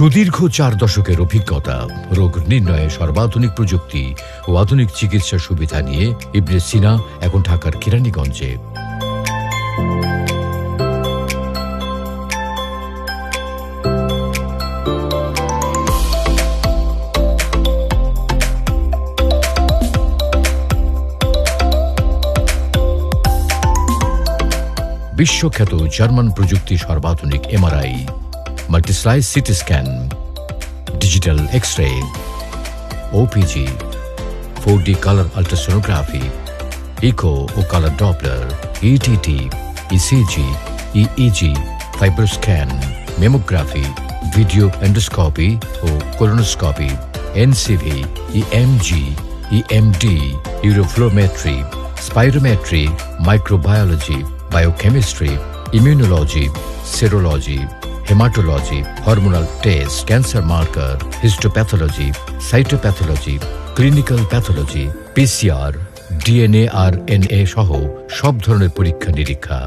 সুদীর্ঘ 4 দশকের অভিজ্ঞতা, রোগ নির্ণয়ে সর্বাধুনিক প্রযুক্তি ও আধুনিক চিকিৎসা সুবিধা নিয়ে ইবনে সিনা এখন ঢাকার কেরানীগঞ্জে। বিশ্বখ্যাত জার্মান প্রযুক্তি সর্বাধুনিক MRI, multislice CT scan, digital X-ray, OPG, 4D colour ultrasonography, echo ও colour Doppler, ETT, ECG, EEG, fibroscan, mammography, video endoscopy ও colonoscopy, NCV, EMG, EMD, uroflowmetry, spirometry, microbiology, biochemistry, immunology, serology, haematology, hormonal test, cancer marker, histopathology, cytopathology, clinical pathology, PCR, DNA RNA সহ সব ধরনের পরীক্ষা নিরীক্ষা।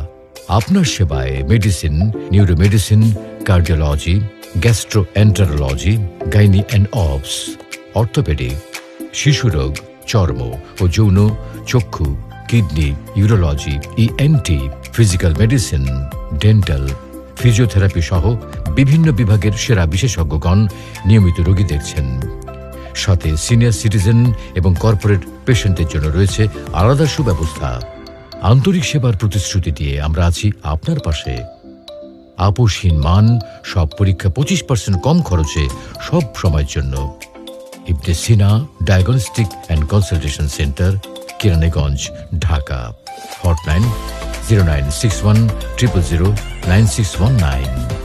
আপনার সেবায় medicine, neuromedicine, cardiology, gastroenterology, gynae and obs, orthopaedic, শিশুরোগ, চর্ম ও যৌন, চক্ষু, kidney, urology, ENT, physical medicine, dental, physiotherapy সহ বিভিন্ন বিভাগের সেরা বিশেষজ্ঞগণ নিয়মিত রোগী দেখছেন। সাথে সিনিয়র সিটিজেন এবং কর্পোরেট পেশেন্টদের জন্য রয়েছে আলাদা সুব্যবস্থা। আন্তরিক সেবার প্রতিশ্রুতি দিয়ে আমরা আছি আপনার পাশে। আপোষহীন মান, সব পরীক্ষা 25% কম খরচে, সব সময়ের জন্য। Ibn Sina diagnostic and consultation centre, Keraniganj, Dhaka. Hotline 0961 000 9619।